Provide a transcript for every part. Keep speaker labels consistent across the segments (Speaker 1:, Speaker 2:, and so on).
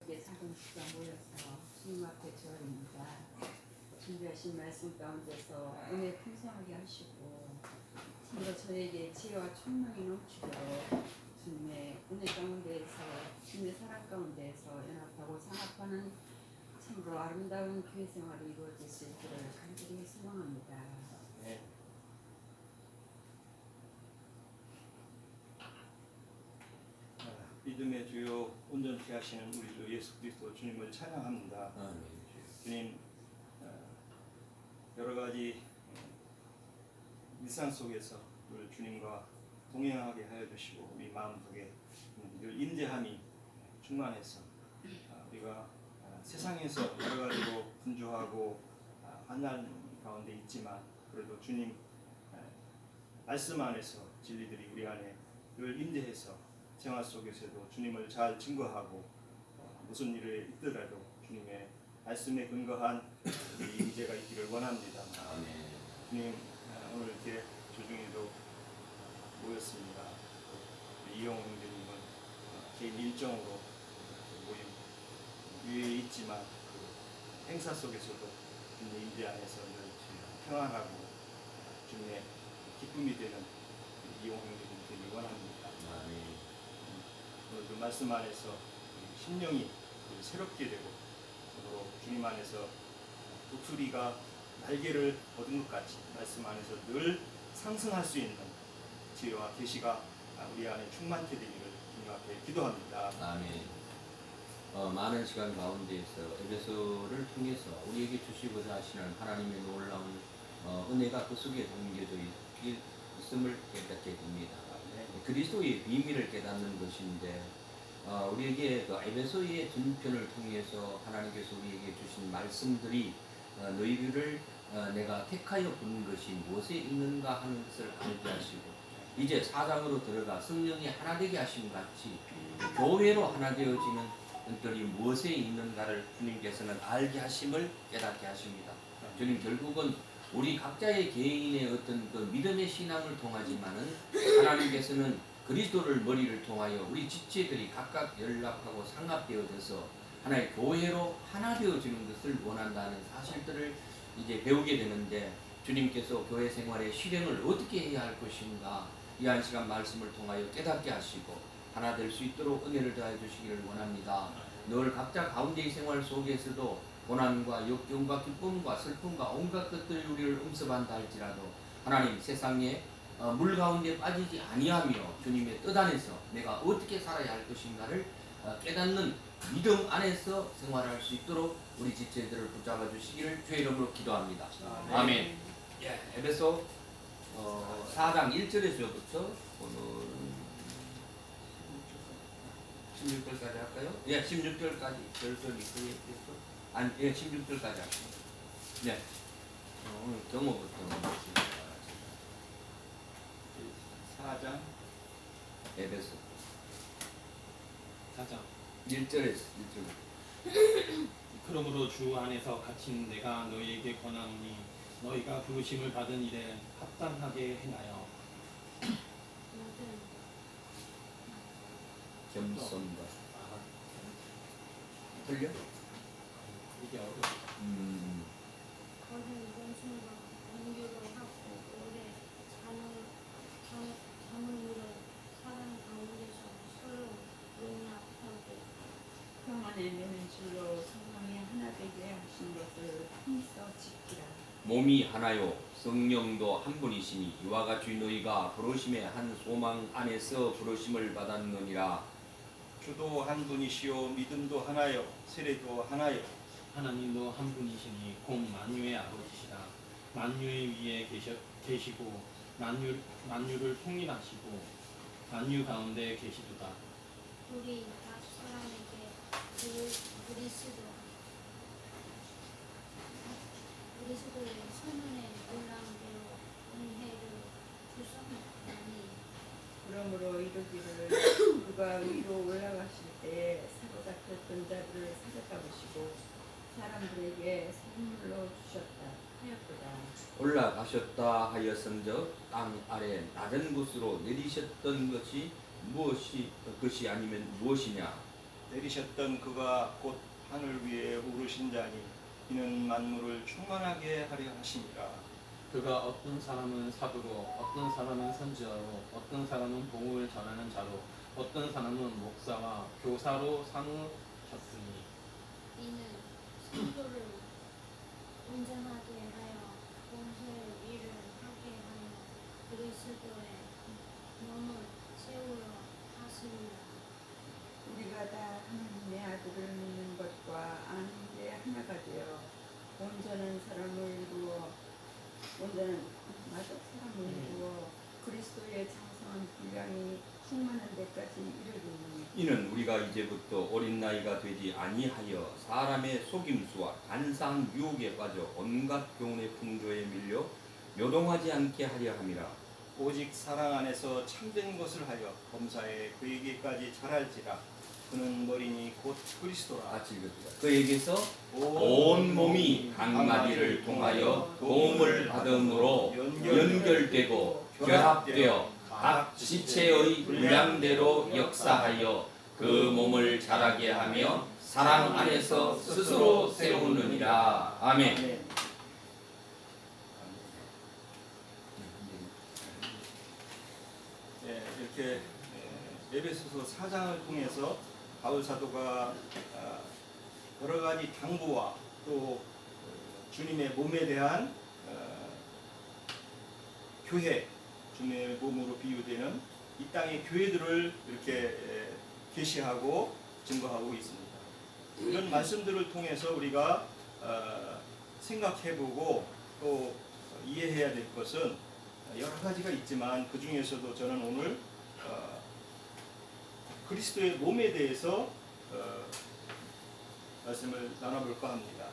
Speaker 1: 함께 작은 수가 모여서 주님 앞에 절입니다. 준비하신 말씀 가운데서 은혜 풍성하게 하시고 참으로 저에게 지혜와 총명이 넘치도록 주님의 은혜 가운데에서 주님의 사랑 가운데에서 연합하고 상합하는 참으로 아름다운 교회 생활이 이루어지실 줄을 간절히 소망합니다.
Speaker 2: 네. 믿음의 주요 온전케 하시는 우리 주 예수 그리스도 주님을 찬양합니다. 주님, 여러 가지 일상 속에서 늘 주님과 동행하게 하여 주시고 우리 마음속에 늘 인내함이 충만해서 우리가 세상에서 여러 가지로 분주하고 환난 가운데 있지만 그래도 주님 말씀 안에서 진리들이 우리 안에 늘 임재해서 생활 속에서도 주님을 잘 증거하고 무슨 일이 있더라도 주님의 말씀에 근거한 우리 임재가 있기를 원합니다. 주님, 오늘 이렇게 주중에도 모였습니다. 이용 형제님은 개인 일정으로 모임 위에 있지만 그 행사 속에서도 주님의 임재 안에서 늘 평안하고 주님의 기쁨이 되는 이용 형제님 되길 원합니다. 오늘 그 말씀 안에서 심령이 새롭게 되고 그리고 주님 안에서 독수리가 날개를 얻은 것 같이 말씀 안에서 늘 상승할 수 있는 지혜와 계시가 우리 안에 충만케 되기를 주님 앞에 기도합니다.
Speaker 3: 아멘. 많은 시간 가운데에서 에베소를 통해서 우리에게 주시고자 하시는 하나님의 놀라운 은혜가 그 속에 담겨져 있음을 깨닫게 됩니다. 그리스도의 비밀을 깨닫는 것인데 우리에게 그 에베소의 전편을 통해서 하나님께서 우리에게 주신 말씀들이 너희들을 내가 택하여 부른 것이 무엇에 있는가 하는 것을 알게 하시고 이제 4장으로 들어가 성령이 하나 되게 하신 같이 교회로 하나 되어지는 것들이 무엇에 있는가를 주님께서는 알게 하심을 깨닫게 하십니다. 주님 결국은 우리 각자의 개인의 어떤 그 믿음의 신앙을 통하지만은 하나님께서는 그리스도를 머리를 통하여 우리 지체들이 각각 연락하고 상합되어져서 하나의 교회로 하나 되어지는 것을 원한다는 사실들을 이제 배우게 되는데 주님께서 교회 생활의 실행을 어떻게 해야 할 것인가 이 한 시간 말씀을 통하여 깨닫게 하시고 하나 될 수 있도록 은혜를 더해 주시기를 원합니다. 늘 각자 가운데의 생활 속에서도 고난과 역경과 기쁨과 슬픔과 온갖 것들이 우리를 음습한다 할지라도 하나님 세상에 물 가운데 빠지지 아니하며 주님의 뜻 안에서 내가 어떻게 살아야 할 것인가를 깨닫는 믿음 안에서 생활할 수 있도록 우리 지체들을 붙잡아 주시기를 주의 이름으로 기도합니다. 아멘. 예, 에베소 4장 1절에서부터 오늘 16절까지 할까요? 예, 16절까지 절절히 아니, 예, 16절까지 할게요. 네. 오늘 경호부터 넘어가겠습니다.
Speaker 2: 4장
Speaker 3: 에베소
Speaker 4: 4장
Speaker 3: 1절에서 1절.
Speaker 4: 그러므로 주 안에서 갇힌 내가 너희에게 권하노니 너희가 부르심을 받은 일에 합당하게 행하여
Speaker 3: 겸손과 틀려?
Speaker 4: 이게 어려워.
Speaker 5: 거듭 원수가 원교를 하고 오래 잠은 일을 사랑 가운데서 서로 용납하고
Speaker 1: 평안에 매는 줄로 성령이 하나 되게 하신 것을 힘써 지키라.
Speaker 3: 몸이 하나요 성령도 한 분이시니 이와 같이 너희가 부르심의 한 소망 안에서 부르심을 받았느니라.
Speaker 2: 주도 한 분이시요 믿음도 하나요 세례도 하나요
Speaker 4: 하나님도 한 분이시니 곧 만유의 아버지시라. 만유 위에 계시고 만유를 통일하시고 만유 가운데 계시도다.
Speaker 5: 우리 각 사람에게 그리스도의 선언에 놀라운 대로 은혜를 주셨나니
Speaker 1: 그러므로 이르기를 그가 위로 올라가실 때 사로잡혔던 자들을 사로잡으시고 사람들에게 선물로 주셨다 하였도다.
Speaker 3: 올라가셨다 하였은즉 땅 아래 낮은 곳으로 내리셨던 것이 무엇이 아니면 무엇이냐.
Speaker 2: 내리셨던 그가 곧 하늘 위에 오르신 자니 이는 만물을 충만하게 하려 하심이라.
Speaker 4: 그가 어떤 사람은 사도로, 어떤 사람은 선지자로, 어떤 사람은 복음을 전하는 자로, 어떤 사람은 목사와 교사로 삼으셨으니
Speaker 5: 이는 성도를 온전하게 하여 공회의 일을 하게 하여 그리스도의 몸을 세우려 하심이라.
Speaker 1: 우리가 다 하나님의 아들을 믿는 것과 아는 게 하나가 되어 온전한 사람을 이루어 그리스도의 장성한 분량이 충만한 데까지 이르리니
Speaker 3: 이는 우리가 이제부터 어린 나이가 되지 아니하여 사람의 속임수와 간사한 유혹에 빠져 온갖 교훈의 풍조에 밀려 요동하지 않게 하려 함이라.
Speaker 2: 오직 사랑 안에서 참된 것을 하여 범사에 그에게까지 자랄지라. 그는 머리니 곧 그리스도라.
Speaker 3: 같이 읽읍시다. 그에게서
Speaker 2: 온
Speaker 3: 온 몸이 각마디를 통하여 도움을 받음으로 연결되고 결합되어 각 지체의 분량대로 역사하여 그 몸을 자라게 하며 사랑 안에서 스스로 세우느니라. 아멘.
Speaker 2: 네. 이렇게 에베소서 4장을 통해서 바울 사도가 여러 가지 당부와 또 주님의 몸에 대한 교회, 주님의 몸으로 비유되는 이 땅의 교회들을 이렇게 계시하고 증거하고 있습니다. 이런 말씀들을 통해서 우리가 생각해보고 또 이해해야 될 것은 여러 가지가 있지만 그 중에서도 저는 오늘 그리스도의 몸에 대해서 말씀을 나눠볼까 합니다.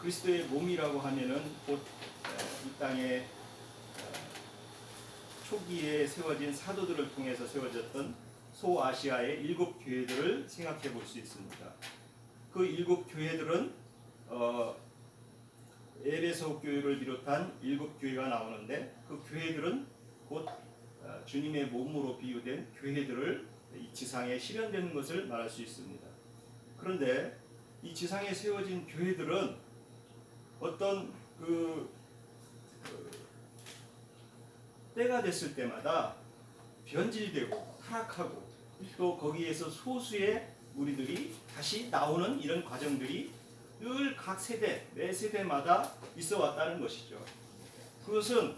Speaker 2: 그리스도의 몸이라고 하면은 곧 이 땅에 초기에 세워진 사도들을 통해서 세워졌던 소아시아의 7교회들을 생각해 볼 수 있습니다. 그 7교회들은 에베소 교회를 비롯한 7교회가 나오는데 그 교회들은 곧 주님의 몸으로 비유된 교회들을 이 지상에 실현되는 것을 말할 수 있습니다. 그런데 이 지상에 세워진 교회들은 어떤 때가 됐을 때마다 변질되고 타락하고 또 거기에서 소수의 무리들이 다시 나오는 이런 과정들이 늘 각 세대, 매 세대마다 있어 왔다는 것이죠. 그것은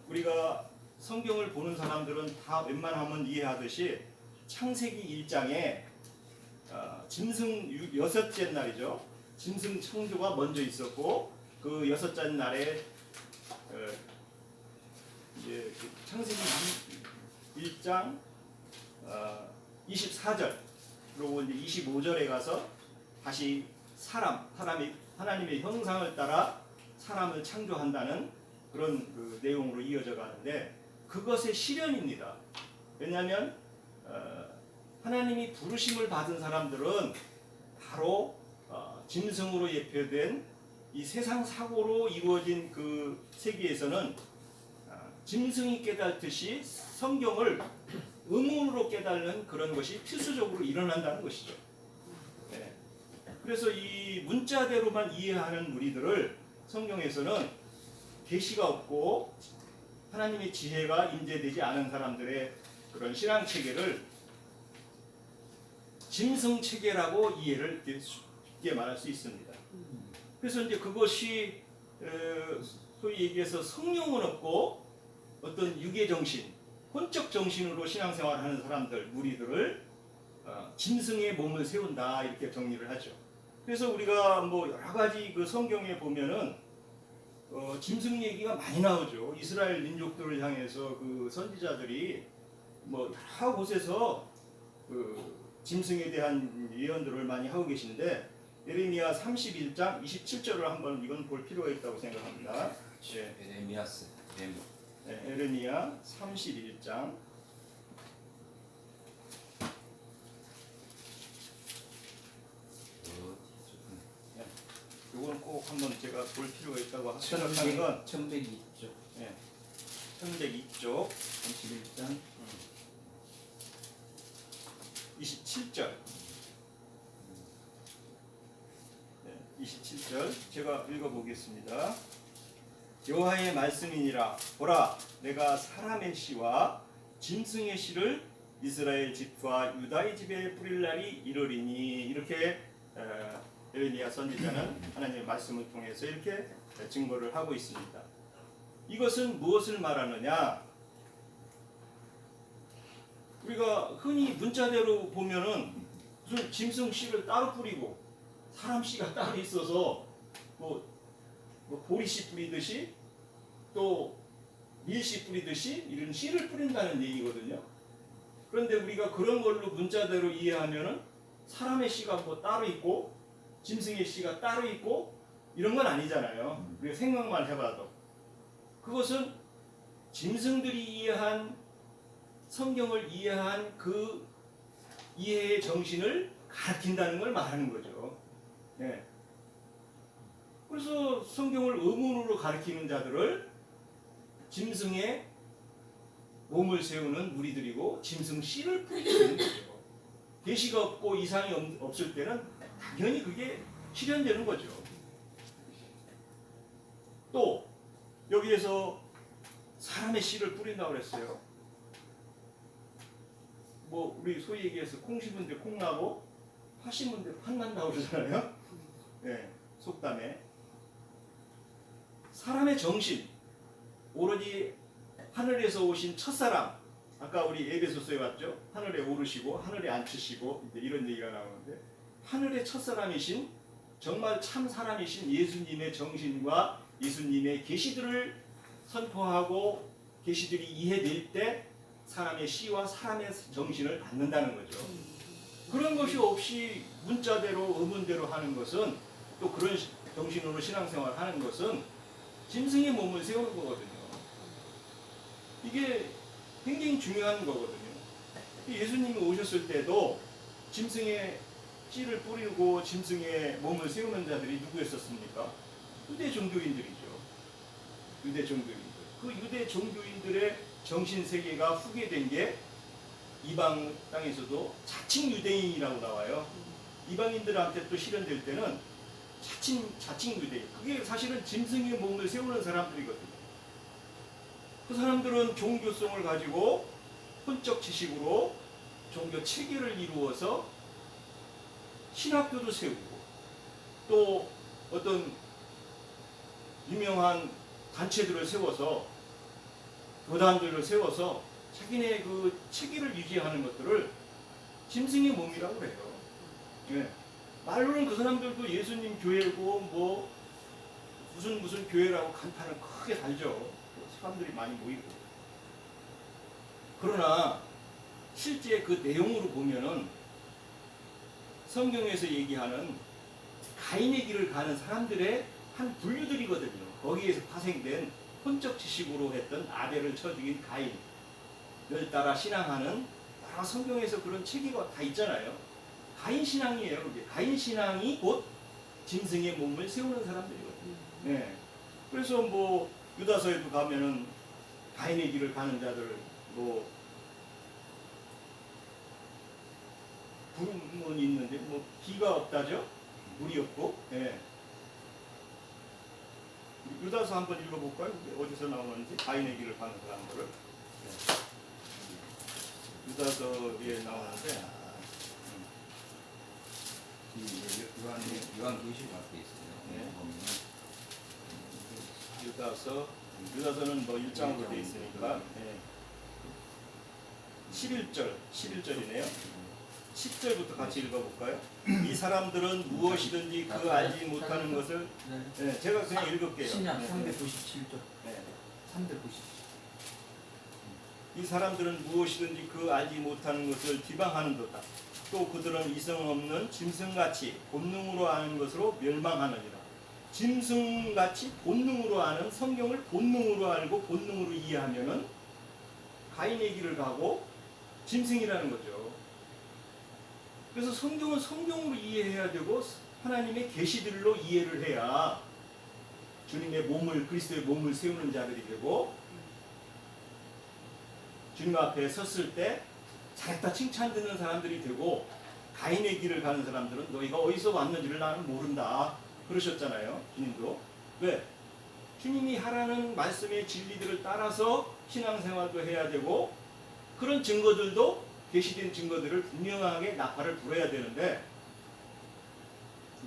Speaker 2: 우리가 성경을 보는 사람들은 다 웬만하면 이해하듯이 창세기 1장에 짐승 여섯째 날이죠. 짐승 창조가 먼저 있었고 그 여섯째 날에 이제 창세기 1장 24절 그리고 이제 25절에 가서 다시 하나님의 형상을 따라 사람을 창조한다는 그런 그 내용으로 이어져 가는데 그것의 실현입니다. 왜냐하면 하나님이 부르심을 받은 사람들은 바로 짐승으로 예표된 이 세상 사고로 이루어진 그 세계에서는 짐승이 깨닫듯이 성경을 의문으로 깨닫는 그런 것이 필수적으로 일어난다는 것이죠. 네. 그래서 이 문자대로만 이해하는 무리들을 성경에서는 계시가 없고 하나님의 지혜가 임재되지 않은 사람들의 그런 신앙 체계를 짐승 체계라고 이해를 쉽게 말할 수 있습니다. 그래서 이제 그것이 소위 얘기해서 성령은 없고 어떤 육의 정신, 혼적 정신으로 신앙생활하는 사람들, 무리들을 짐승의 몸을 세운다 이렇게 정리를 하죠. 그래서 우리가 뭐 여러 가지 그 성경에 보면은 짐승 얘기가 많이 나오죠. 이스라엘 민족들을 향해서 그 선지자들이 뭐 여러 곳에서 그 짐승에 대한 예언들을 많이 하고 계신데 예레미야 31장 27절을 한번 이건 볼 필요가 있다고 생각합니다. 네.
Speaker 3: 에레미야스.
Speaker 2: 네, 예레미야 31장 이건 꼭 한번 제가 볼 필요가 있다고 생각하는 건
Speaker 3: 1102쪽.
Speaker 2: 네, 1102쪽 31장 27절. 27절 제가 읽어보겠습니다. 여호와의 말씀이니라. 보라, 내가 사람의 씨와 짐승의 씨를 이스라엘 집과 유다의 집에 뿌릴 날이 이르리니. 이렇게 에레미야 선지자는 하나님의 말씀을 통해서 이렇게 증거를 하고 있습니다. 이것은 무엇을 말하느냐? 우리가 흔히 문자대로 보면은 무슨 짐승 씨를 따로 뿌리고 사람 씨가 따로 있어서 뭐 보리씨 뿌리듯이 또 밀씨 뿌리듯이 이런 씨를 뿌린다는 얘기거든요. 그런데 우리가 그런 걸로 문자대로 이해하면은 사람의 씨가 뭐 따로 있고 짐승의 씨가 따로 있고 이런 건 아니잖아요. 우리가 생각만 해봐도 그것은 짐승들이 이해한 성경을 이해한 그 이해의 정신을 가르친다는 걸 말하는 거죠. 네. 그래서 성경을 의문으로 가르치는 자들을 짐승의 몸을 세우는 무리들이고 짐승 씨를 뿌리는 거죠. 계시가 없고 이상이 없을 때는 당연히 그게 실현되는 거죠. 또 여기에서 사람의 씨를 뿌린다고 그랬어요. 뭐 우리 소위 얘기해서 콩 심은 데 콩 나고 파 심은 데 팥 난다고 그러잖아요. 네, 속담에. 사람의 정신, 오로지 하늘에서 오신 첫사람, 아까 우리 에베소서에 왔죠. 하늘에 오르시고 하늘에 앉히시고 이런 얘기가 나오는데 하늘의 첫사람이신 정말 참 사람이신 예수님의 정신과 예수님의 계시들을 선포하고 계시들이 이해될 때 사람의 시와 사람의 정신을 갖는다는 거죠. 그런 것이 없이 문자대로 의문대로 하는 것은 또 그런 정신으로 신앙생활 하는 것은 짐승의 몸을 세우는 거거든요. 이게 굉장히 중요한 거거든요. 예수님이 오셨을 때도 짐승의 씨를 뿌리고 짐승의 몸을 세우는 자들이 누구였었습니까? 유대 종교인들이죠. 유대 종교인들. 그 유대 종교인들의 정신세계가 후계된 게 이방 땅에서도 자칭 유대인이라고 나와요. 이방인들한테 또 실현될 때는 자칭 유대인. 그게 사실은 짐승의 몸을 세우는 사람들이거든요. 그 사람들은 종교성을 가지고 혼적 지식으로 종교 체계를 이루어서 신학교도 세우고 또 어떤 유명한 단체들을 세워서 교단들을 세워서 자기네 그 체계를 유지하는 것들을 짐승의 몸이라고 그래요. 네. 말로는 그 사람들도 예수님 교회고 뭐 무슨 교회라고 간판을 크게 달죠. 사람들이 많이 모이고. 그러나 실제 그 내용으로 보면은 성경에서 얘기하는 가인의 길을 가는 사람들의 한 분류들이거든요. 거기에서 파생된 혼적 지식으로 했던 아벨을 쳐 죽인 가인을 따라 신앙하는 여러 성경에서 그런 체계가 다 있잖아요. 가인 신앙이에요. 그게. 가인 신앙이 곧 짐승의 몸을 세우는 사람들이거든요. 네. 그래서 뭐 유다서에도 가면은 가인의 길을 가는 자들 뭐 부름은 있는데 뭐 기가 없다죠. 물이 없고. 네. 유다서 한번 읽어볼까요? 어디서 나오는지 가인의 길을 가는 사람들을. 네. 유다서에 나오는데
Speaker 3: 요한계시록 앞에 있어요.
Speaker 2: 네. 유다서는 뭐 1장으로 되어 있으니까. 네. 11절이네요. 10절부터 같이 읽어볼까요? 이 사람들은 무엇이든지 그 알지 못하는 것을. 네, 제가 그냥 읽을게요.
Speaker 3: 신약
Speaker 2: 네.
Speaker 3: 397조.
Speaker 2: 네.
Speaker 3: 397조.
Speaker 2: 이 사람들은 무엇이든지 그 알지 못하는 것을 비방하는도다. 또 그들은 이성 없는 짐승같이 본능으로 아는 것으로 멸망하느니라. 짐승같이 본능으로 아는 성경을 본능으로 알고 본능으로 이해하면은 가인의 길을 가고 짐승이라는 거죠. 그래서 성경은 성경으로 이해해야 되고 하나님의 계시들로 이해를 해야 주님의 몸을 그리스도의 몸을 세우는 자들이 되고 주님 앞에 섰을 때 잘했다 칭찬 듣는 사람들이 되고, 가인의 길을 가는 사람들은 너희가 어디서 왔는지를 나는 모른다 그러셨잖아요. 주님도. 왜? 주님이 하라는 말씀의 진리들을 따라서 신앙생활도 해야 되고, 그런 증거들도 계시된 증거들을 분명하게 나팔을 불어야 되는데,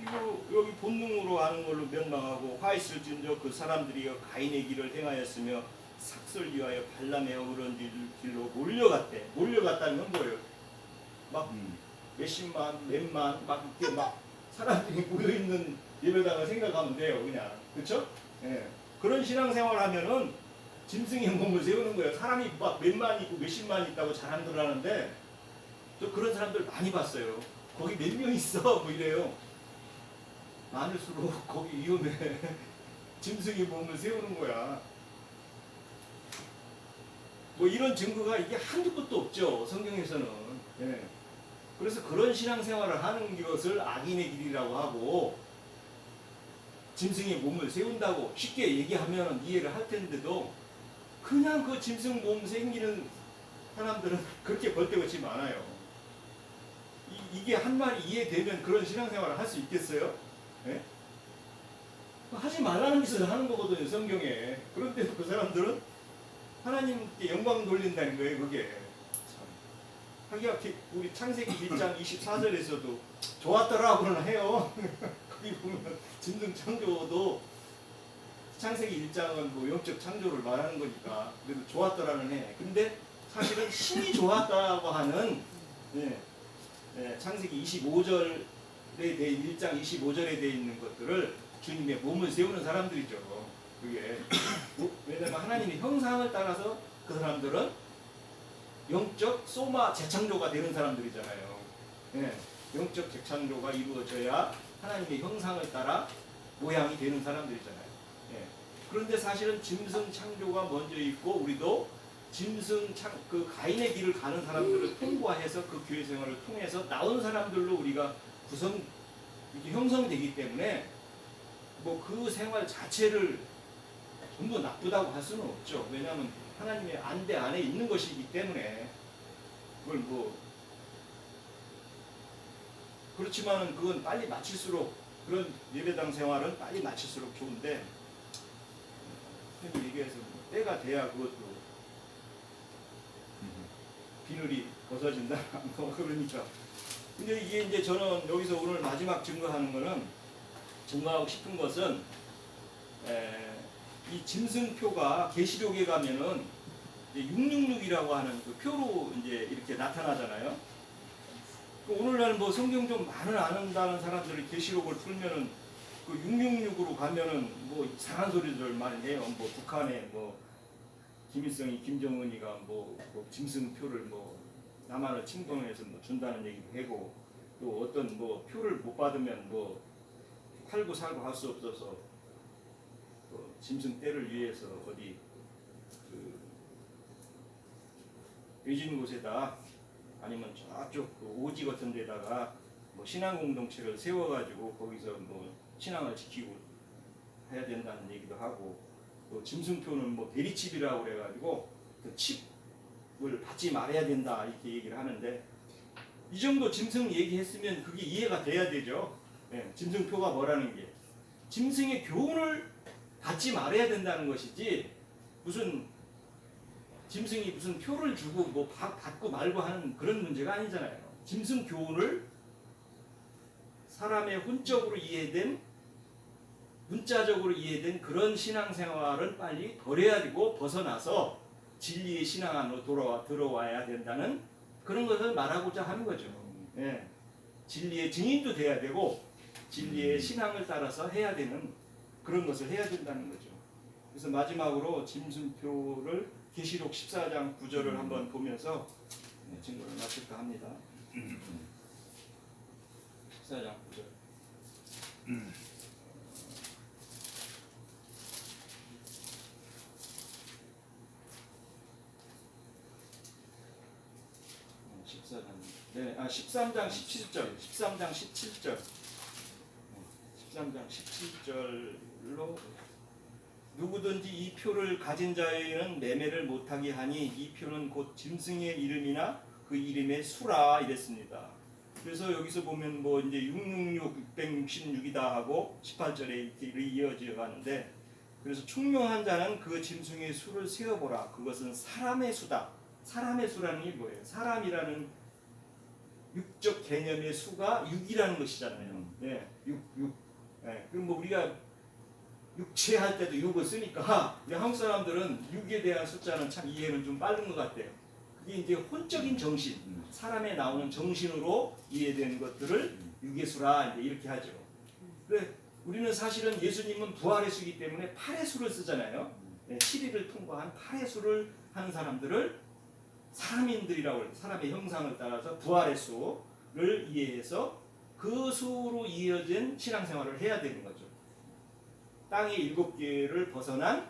Speaker 2: 이거 여기 본능으로 하는 걸로 멸망하고, 화 있을진저 그 사람들이 가인의 길을 행하였으며 삭설 위하여 발람의 어그런 길로 몰려갔대. 몰려갔다는 건 뭐예요? 막 몇십만, 몇만 막 이렇게 막 사람들이 모여 있는 예배당을 생각하면 돼요, 그냥. 그렇죠? 예. 그런 신앙생활 하면은 짐승의 몸을 세우는 거예요. 사람이 막 몇만 있고 몇십만 있다고 자랑들 하는데, 저 그런 사람들 많이 봤어요. 거기 몇 명 있어 뭐 이래요. 많을수록 거기 위험해. 짐승의 몸을 세우는 거야. 뭐 이런 증거가 이게 한두 곳도 없죠, 성경에서는. 예. 그래서 그런 신앙생활을 하는 것을 악인의 길이라고 하고, 짐승의 몸을 세운다고 쉽게 얘기하면 이해를 할 텐데도, 그냥 그 짐승 몸 생기는 사람들은 그렇게 벌떼같이 많아요. 이게 한 말이 이해되면 그런 신앙생활을 할 수 있겠어요? 예? 하지 말라는 짓을 하는 거거든요, 성경에. 그런데 그 사람들은 하나님께 영광 돌린다는 거예요, 그게. 하기야 우리 창세기 1장 24절에서도 좋았더라고는 해요. 거기 보면 짐승 창조도, 창세기 1장은 뭐 영적 창조를 말하는 거니까 그래도 좋았더라는 해. 근데 사실은 신이 좋았다고 하는, 창세기 25절에 대해 1장 25절에 되어 있는 것들을 주님의 몸을 세우는 사람들이죠. 그게 왜냐면 하나님의 형상을 따라서 그 사람들은 영적 소마 재창조가 되는 사람들이잖아요. 영적 재창조가 이루어져야 하나님의 형상을 따라 모양이 되는 사람들이잖아요. 그런데 사실은 짐승 창조가 먼저 있고, 우리도 짐승 그 가인의 길을 가는 사람들을 통과해서 그 교회 생활을 통해서 나온 사람들로 우리가 이렇게 형성되기 때문에, 뭐 그 생활 자체를 전부 나쁘다고 할 수는 없죠. 왜냐하면 하나님의 안대 안에 있는 것이기 때문에. 그걸 뭐 그렇지만은 그건 빨리 마칠수록, 그런 예배당 생활은 빨리 마칠수록 좋은데, 흔히 얘기해서 때가 돼야 그것도 비늘이 벗어진다 뭐 그러니까. 근데 이게 이제 저는 여기서 오늘 마지막 증거하는 거는, 증거하고 싶은 것은, 이 짐승표가 계시록에 가면은 666이라고 하는 그 표로 이제 이렇게 나타나잖아요. 오늘날 뭐 성경 좀 많은 아는다는 사람들이 계시록을 풀면은 그 666으로 가면은 뭐 이상한 소리들 많이 해요. 뭐 북한에 뭐 김일성이, 김정은이가 뭐 짐승표를 뭐 남한을 침공해서 뭐 준다는 얘기도 하고, 또 어떤 뭐 표를 못 받으면 뭐 팔고 살고 할 수 없어서 짐승 떼를 위해서 어디 그 외진 곳에다, 아니면 저쪽 그 오지 같은 데다가 뭐 신앙 공동체를 세워가지고 거기서 뭐 신앙을 지키고 해야 된다는 얘기도 하고, 또 짐승표는 뭐 대리칩이라고 그래가지고 그 칩을 받지 말아야 된다 이렇게 얘기를 하는데, 이 정도 짐승 얘기했으면 그게 이해가 돼야 되죠. 짐승표가 뭐라는 게, 짐승의 교훈을 받지 말아야 된다는 것이지, 무슨 짐승이 무슨 표를 주고 뭐 받고 말고 하는 그런 문제가 아니잖아요. 짐승 교훈을 사람의 혼적으로 이해된, 문자적으로 이해된 그런 신앙생활은 빨리 버려야 되고, 벗어나서 진리의 신앙 안으로 들어와야 된다는 그런 것을 말하고자 하는 거죠. 진리의 증인도 돼야 되고, 진리의 신앙을 따라서 해야 되는 그런 것을 해야 된다는 거죠. 그래서 마지막으로 짐승표를 계시록 14장 9절을 한번 보면서 증거를 마칠까 합니다. 14장 9절. 13장 17절. 13장 17절. 13장 17절로, 누구든지 이 표를 가진 자에게는 매매를 못하게 하니 이 표는 곧 짐승의 이름이나 그 이름에 수라 이랬습니다. 그래서 여기서 보면 뭐 이제 666, 666이다 하고 18절에 이렇게 이어져 가는데, 그래서 총명한 자는 그 짐승의 수를 세어보라. 그것은 사람의 수다. 사람의 수라는 게 뭐예요? 사람이라는 육적 개념의 수가 6이라는 것이잖아요. 네, 6. 네, 그럼 뭐 우리가 육체 할 때도 6을 쓰니까 우리 한국 사람들은 6에 대한 숫자는 참 이해는 좀 빠른 것 같아요. 그게 이제 혼적인 정신, 사람에 나오는 정신으로 이해되는 것들을 육의 수라 이제 이렇게 하죠. 그래, 우리는 사실은 예수님은 부활의 수이기 때문에 8의 수를 쓰잖아요. 네, 7일을 통과한 8의 수를 하는 사람들을 사람인들이라고 해요. 사람의 형상을 따라서 부활의 수를 이해해서 그 수로 이어진 신앙생활을 해야 되는 거죠. 땅의 7개를 벗어난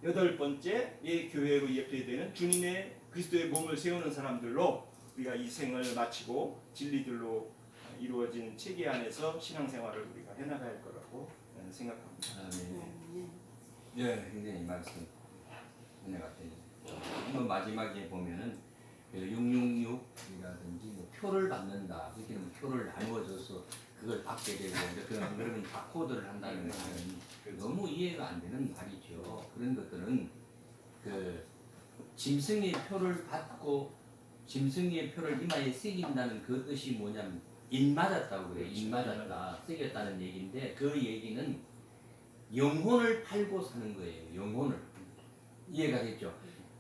Speaker 2: 8번째의 교회로 예표되는 주님의 그리스도의 몸을 세우는 사람들로 우리가 이 생을 마치고 진리들로 이루어진 체계 안에서 신앙생활을 우리가 해나갈 거라고 생각합니다.
Speaker 3: 아멘. 예, 굉장히 말씀 은혜 같아요. 한번 마지막에 보면은 666이라든지 뭐 표를 받는다. 그렇게 뭐 표를 나누어줘서 그걸 받게 되고 그러면 바코드를 한다는 것은 너무 이해가 안 되는 말이죠. 그런 것들은 그 짐승의 표를 받고 짐승의 표를 이마에 새긴다는 그 뜻이 뭐냐면 인맞았다고 그래요. 인맞았다, 새겼다는 얘기인데 그 얘기는 영혼을 팔고 사는 거예요. 영혼을. 이해가 됐죠?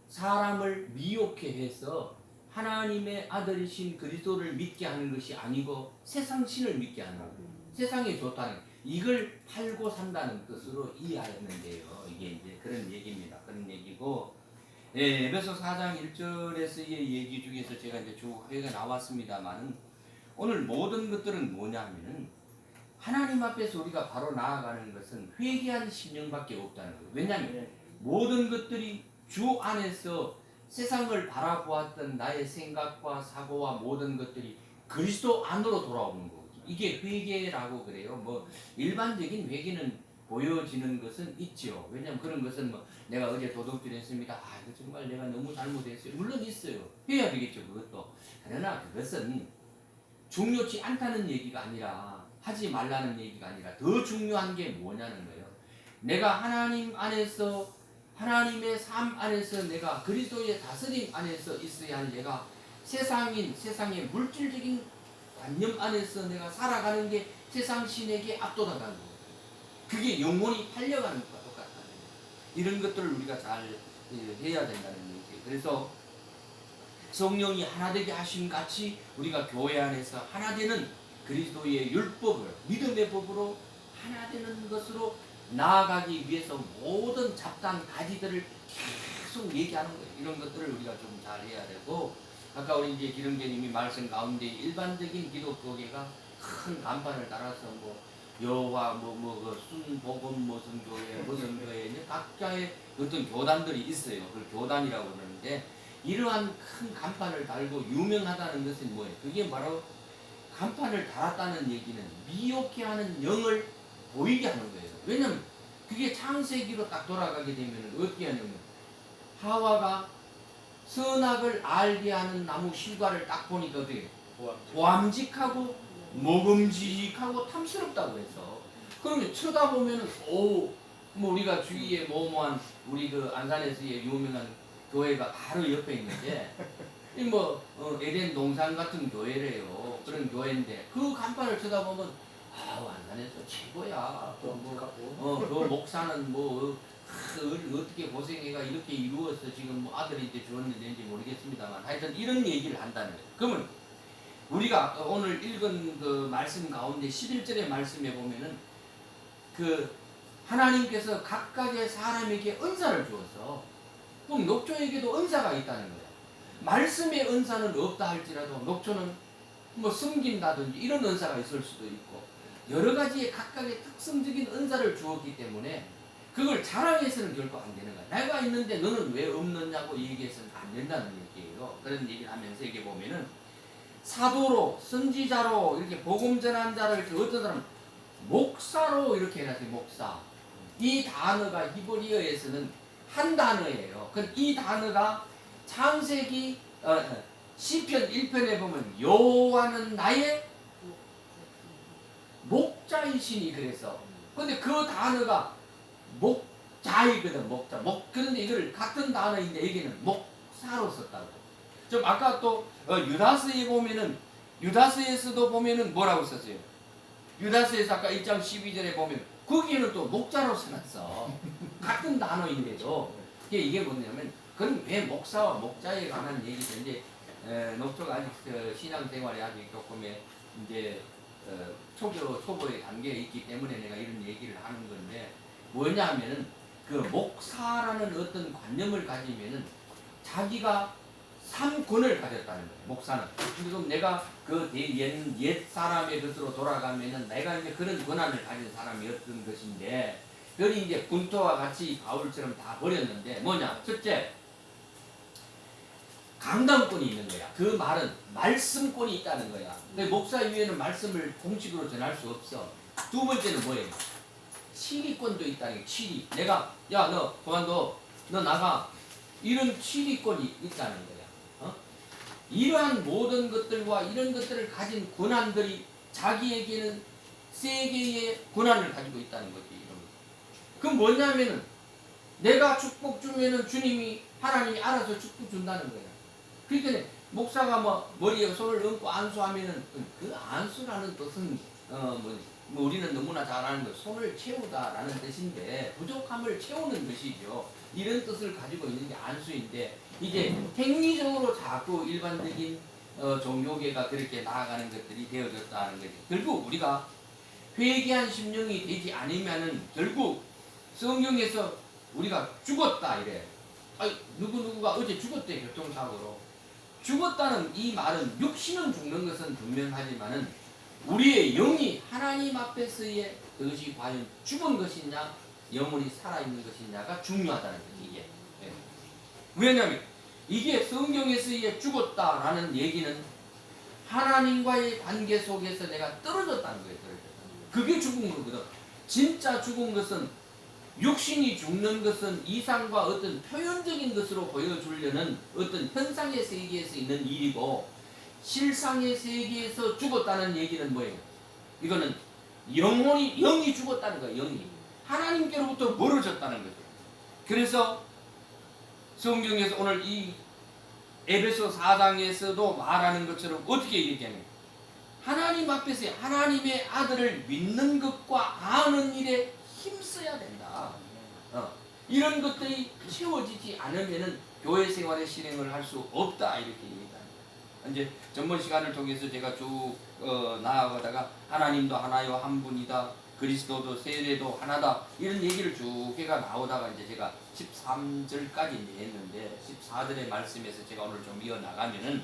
Speaker 3: 사람을 미혹해 해서 하나님의 아들이신 그리스도를 믿게 하는 것이 아니고 세상 신을 믿게 하는 거예요. 세상에 좋다는 이걸 팔고 산다는 뜻으로 이해하였는데요. 이게 이제 그런 얘기입니다. 그런 얘기고, 예, 에베소 4장 1절에서의 얘기 중에서 제가 이제 쭉 회가 나왔습니다만은 오늘 모든 것들은 뭐냐면은 하나님 앞에서 우리가 바로 나아가는 것은 회개한 심령밖에 없다는 거예요. 왜냐하면 모든 것들이 주 안에서 세상을 바라보았던 나의 생각과 사고와 모든 것들이 그리스도 안으로 돌아오는 거죠. 이게 회개라고 그래요. 뭐 일반적인 회개는 보여지는 것은 있죠. 왜냐하면 그런 것은 뭐 내가 어제 도둑질했습니다. 아 이거 정말 내가 너무 잘못했어요. 물론 있어요. 해야 되겠죠. 그것도. 그러나 그것은 중요치 않다는 얘기가 아니라 하지 말라는 얘기가 아니라 더 중요한 게 뭐냐는 거예요. 내가 하나님 안에서 하나님의 삶 안에서 내가 그리스도의 다스림 안에서 있어야 할 내가 세상의 물질적인 관념 안에서 내가 살아가는 게 세상 신에게 압도당하는 거예요. 그게 영혼이 팔려가는 것과 똑같다는 거예요. 이런 것들을 우리가 잘 해야 된다는 얘기예요. 그래서 성령이 하나 되게 하신 같이 우리가 교회 안에서 하나 되는 그리스도의 율법을 믿음의 법으로 하나 되는 것으로 나아가기 위해서 모든 잡다한 가지들을 계속 얘기하는 거예요. 이런 것들을 우리가 좀 잘 해야 되고, 아까 우리 이제 기름교님이 말씀 가운데 일반적인 기독교계가 큰 간판을 달아서 뭐 여호와 그 순복음 무슨 교회 이제 각자의 어떤 교단들이 있어요. 그걸 교단이라고 그러는데 이러한 큰 간판을 달고 유명하다는 것은 뭐예요? 그게 바로 간판을 달았다는 얘기는 미혹해 하는 영을 보이게 하는 거예요. 왜냐면 그게 창세기로 딱 돌아가게 되면 어떻게 하냐면 하와가 선악을 알게 하는 나무 실과를 딱 보니까 어떻게 보암직하고 먹음직하고 탐스럽다고 해서 그러면 쳐다보면은 뭐 우리가 주위에 뭐뭐한 우리 그 안산에서의 유명한 교회가 바로 옆에 있는데 에덴 동산 같은 교회래요. 그런 교회인데 그 간판을 쳐다보면 안산에서 최고야. 그 목사는 어떻게 고생해가 이렇게 이루어서 지금 뭐 아들이 이제 주었는지 모르겠습니다만 하여튼 이런 얘기를 한다는 거예요. 그러면 우리가 오늘 읽은 그 말씀 가운데 11절의 말씀에 보면은 그 하나님께서 각각의 사람에게 은사를 주어서 그럼 녹초에게도 은사가 있다는 거예요. 말씀의 은사는 없다 할지라도 녹초는 뭐 숨긴다든지 이런 은사가 있을 수도 있고 여러 가지의 각각의 특성적인 은사를 주었기 때문에 그걸 자랑해서는 결코 안 되는 거야. 내가 있는데 너는 왜 없느냐고 얘기해서는 안 된다는 얘기예요. 그런 얘기를 하면서 이게 보면은 사도로 선지자로 이렇게 복음 전한 자를 어떤 사람은 목사로 이렇게 해놨어요. 목사. 이 단어가 히브리어에서는 한 단어예요. 이 단어가 창세기 시편 1편에 보면 여호와는 나의 목자이시니 그래서. 근데 그 단어가 목자이거든. 목자. 그런데 이걸 같은 단어인데 여기는 목사로 썼다고. 좀 아까 또 유다서에 보면은 유다서에서도 보면은 뭐라고 썼어요? 유다서에서 아까 1장 12절에 보면 거기에는 또 목자로 써놨어. 같은 단어인데도 이게 뭐냐면 그건 왜 목사와 목자에 관한 얘기인데 녹초가 아직 신앙생활에 아직 조금의 이제 초보의 단계에 있기 때문에 내가 이런 얘기를 하는 건데 뭐냐면은 그 목사라는 어떤 관념을 가지면은 자기가 삼권을 가졌다는 거예요. 목사는. 지금 내가 그 옛 사람의 것으로 돌아가면은 내가 이제 그런 권한을 가진 사람이었던 것인데 그들이 이제 군토와 같이 바울처럼 다 버렸는데 뭐냐? 첫째, 강단권이 있는 거야. 그 말은 말씀권이 있다는 거야. 근데 목사 위에는 말씀을 공식으로 전할 수 없어. 두 번째는 뭐예요? 치리권도 있다는 거야. 치리. 내가 야 너 그만둬. 너 나가. 이런 치리권이 있다는 거야. 이러한 모든 것들과 이런 것들을 가진 권한들이 자기에게는 세 개의 권한을 가지고 있다는 거지. 그럼 뭐냐면은 내가 축복 주면은 주님이 하나님이 알아서 축복 준다는 거야. 그러니까 목사가 뭐 머리에 손을 얹고 안수하면은 그 안수라는 뜻은 뭐 우리는 너무나 잘 아는 거 손을 채우다라는 뜻인데 부족함을 채우는 것이죠. 이런 뜻을 가지고 있는 게 안수인데 이제 행위적으로 자꾸 일반적인 종교계가 그렇게 나아가는 것들이 되어졌다는 거지. 결국 우리가 회개한 심령이 되지 않으면은 결국 성경에서 우리가 죽었다 이래. 아니 누구누구가 어제 죽었대 교통사고로. 죽었다는 이 말은 육신은 죽는 것은 분명하지만은 우리의 영이 하나님 앞에서의 그것이 과연 죽은 것이냐 영혼이 살아있는 것이냐가 중요하다는 거지 이게. 예. 왜냐하면 이게 성경에서의 죽었다라는 얘기는 하나님과의 관계 속에서 내가 떨어졌다는 거예요. 그게 죽은 거거든. 진짜 죽은 것은 육신이 죽는 것은 이상과 어떤 표현적인 것으로 보여주려는 어떤 현상의 세계에서 있는 일이고 실상의 세계에서 죽었다는 얘기는 뭐예요? 이거는 영이 죽었다는 거예요. 영이 하나님께로부터 멀어졌다는 거죠. 그래서 성경에서 오늘 이 에베소 4장에서도 말하는 것처럼 어떻게 얘기하냐? 하나님 앞에서 하나님의 아들을 믿는 것과 아는 일에 힘써야 된다. 이런 것들이 채워지지 않으면은 교회 생활의 실행을 할 수 없다 이렇게 얘기합니다. 이제 전번 시간을 통해서 제가 쭉 나아가다가 하나님도 하나요 한 분이다. 그리스도도 세례도 하나다. 이런 얘기를 쭉 해가 나오다가 이제 제가 13절까지 했는데 14절의 말씀에서 제가 오늘 좀 이어나가면은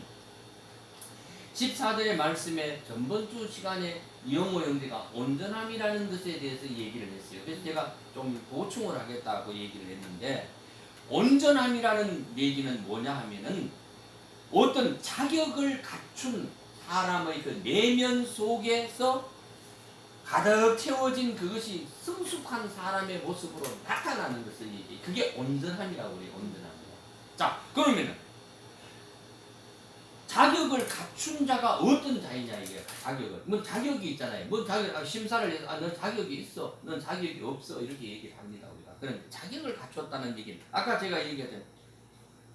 Speaker 3: 14절의 말씀에 전번주 시간에 이영호 형제가 온전함이라는 것에 대해서 얘기를 했어요. 그래서 제가 좀 보충을 하겠다고 얘기를 했는데 온전함이라는 얘기는 뭐냐 하면은 어떤 자격을 갖춘 사람의 그 내면 속에서 가득 채워진 그것이 성숙한 사람의 모습으로 나타나는 것을 얘기해요. 그게 온전함이라고 그래요. 온전함이라고. 자, 그러면은 자격을 갖춘 자가 어떤 자이냐 이게 자격을. 뭐 자격이 있잖아요. 뭐 자격 심사를 해서 넌 자격이 있어, 넌 자격이 없어 이렇게 얘기를 합니다 우리가. 그런 자격을 갖췄다는 얘기는 아까 제가 얘기했던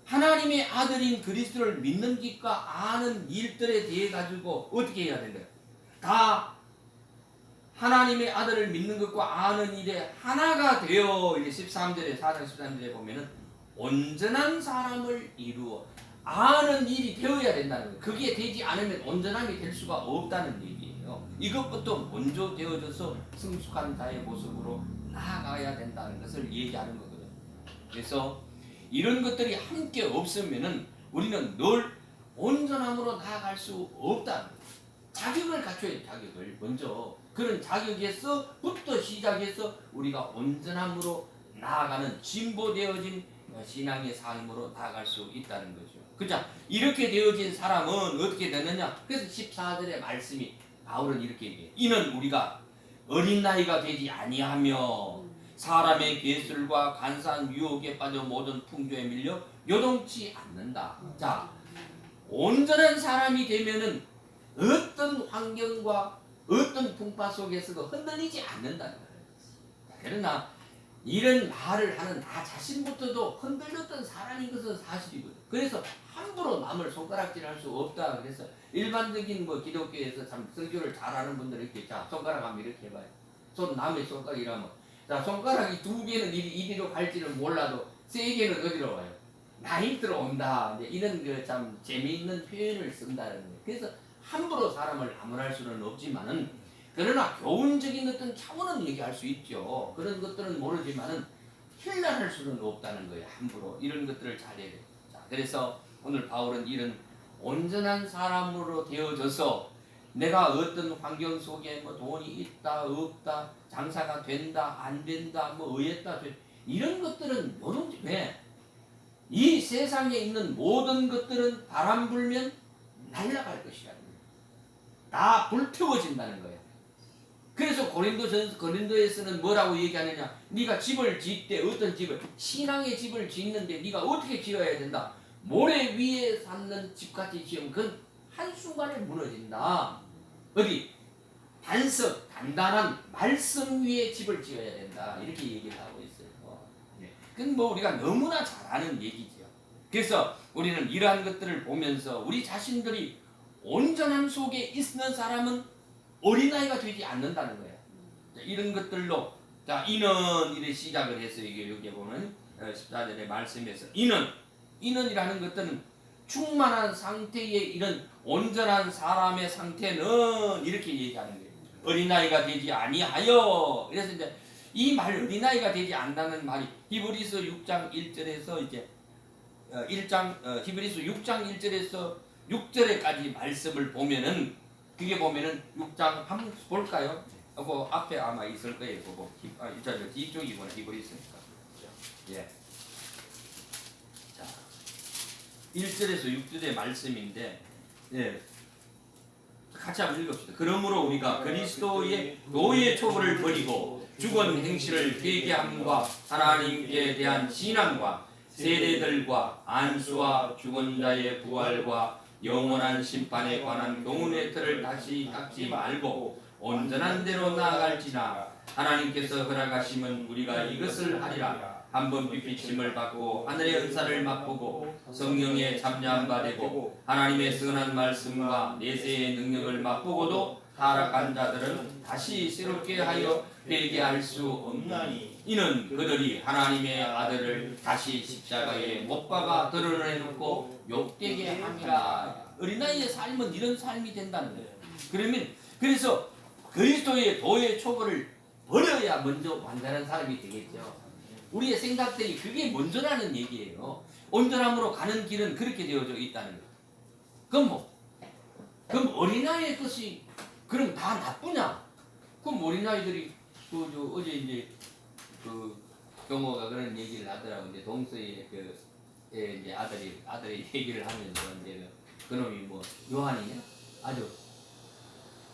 Speaker 3: 하나님의 아들인 그리스도를 믿는 것과 아는 일들에 대해 가지고 어떻게 해야 된대요? 다 하나님의 아들을 믿는 것과 아는 일에 하나가 되어 이게 13절에 4장 13절에 보면은 온전한 사람을 이루어 아는 일이 되어야 된다는 거예요. 그게 되지 않으면 온전함이 될 수가 없다는 얘기예요. 이것부터 먼저 되어져서 성숙한 자의 모습으로 나아가야 된다는 것을 얘기하는 거거든요. 그래서 이런 것들이 함께 없으면은 우리는 늘 온전함으로 나아갈 수 없다는 거예요. 자격을 갖춰야 돼요. 자격을 먼저. 그런 자격에서부터 시작해서 우리가 온전함으로 나아가는 진보되어진 신앙의 삶으로 나아갈 수 있다는 거죠. 그죠? 이렇게 되어진 사람은 어떻게 되느냐? 그래서 14절의 말씀이 바울은 이렇게 얘기해요. 이는 우리가 어린 나이가 되지 아니하며 사람의 괴술과 간사한 유혹에 빠져 모든 풍조에 밀려 요동치 않는다. 자, 온전한 사람이 되면은 어떤 환경과 어떤 풍파 속에서도 흔들리지 않는다는 거예요. 그러나 이런 말을 하는 나 자신부터도 흔들렸던 사람인 것은 사실이거든요. 그래서 함부로 남을 손가락질할 수 없다. 그래서 일반적인 뭐 기독교에서 참 설교를 잘하는 분들은 이렇게 자 손가락 한번 이렇게 해봐요. 남의 손가락이라면 자 손가락이 2개는 이리로 갈지는 몰라도 3개는 어디로 와요? 나이트로 온다. 이런 그 참 재미있는 표현을 쓴다는 거예요. 그래서 함부로 사람을 나무랄 수는 없지만은 그러나 교훈적인 어떤 차원은 얘기할 수 있죠. 그런 것들은 모르지만은 힐난할 수는 없다는 거예요. 함부로 이런 것들을 잘해야 돼요. 자, 그래서 오늘 바울은 이런 온전한 사람으로 되어져서 내가 어떤 환경 속에 뭐 돈이 있다 없다 장사가 된다 안 된다 뭐 의했다 이런 것들은 뭐든지 왜? 이 세상에 있는 모든 것들은 바람 불면 날아갈 것이라는 거예요. 다 불태워진다는 거예요. 그래서 고린도에서는 뭐라고 얘기하느냐? 네가 집을 짓되 어떤 집을 신앙의 집을 짓는데 네가 어떻게 지어야 된다? 모래 위에 쌓는 집같이 지으면 그건 한순간에 무너진다. 어디? 반석 단단한 말씀 위에 집을 지어야 된다. 이렇게 얘기를 하고 있어요. 그건 뭐 우리가 너무나 잘 아는 얘기죠. 그래서 우리는 이러한 것들을 보면서 우리 자신들이 온전함 속에 있는 사람은 어린아이가 되지 않는다는 거예요. 자, 이런 것들로 자 이는 이래 시작을 해서 이게 여기 보면 14절의 말씀에서 이는이라는 것들은 충만한 상태의 이런 온전한 사람의 상태는 이렇게 얘기하는 거예요. 어린아이가 되지 아니하여. 그래서 이제 이 말 어린아이가 되지 않는다는 말이 히브리서 6장 1절에서 이제 히브리서 6장 1절에서 6절에까지 말씀을 보면은 그게 보면은 6장 한번 볼까요? 그 앞에 아마 있을 거예요. 그거 뒤쪽이구나 히브리서니까. 예. 자, 1절에서 6절의 말씀인데, 예. 같이 한번 읽읍시다. 그러므로 우리가 그리스도의 노예 초보를 버리고 죽은 행실을 회개함과 하나님께 대한 신앙과 세례들과 안수와 죽은 자의 부활과 영원한 심판에 관한 교훈의 틀을 다시 닦지 말고 온전한 대로 나아갈지나 하나님께서 허락하시면 우리가 이것을 하리라. 한번 비피심을 받고 하늘의 은사를 맛보고 성령의 참여한 바 되고 하나님의 선한 말씀과 내세의 능력을 맛보고도 타락한 자들은 다시 새롭게 하여 회개할 수 없나니 이는 그들이 하나님의 아들을 다시 십자가에 못 박아 드러내놓고 욕되게 함이라. 어린아이의 삶은 이런 삶이 된다는 거예요. 그래서 그리스도의 도의 초보를 버려야 먼저 완전한 사람이 되겠죠. 우리의 생각들이 그게 먼저라는 얘기예요. 온전함으로 가는 길은 그렇게 되어져 있다는 거예요. 그럼 어린아이의 것이 그럼 다 나쁘냐? 그럼 어린아이들이 어제 이제 그 경호가 그런 얘기를 하더라고. 이제 동서의 이제 아들이 얘기를 하면서 이제 그놈이 뭐 요한이냐? 아주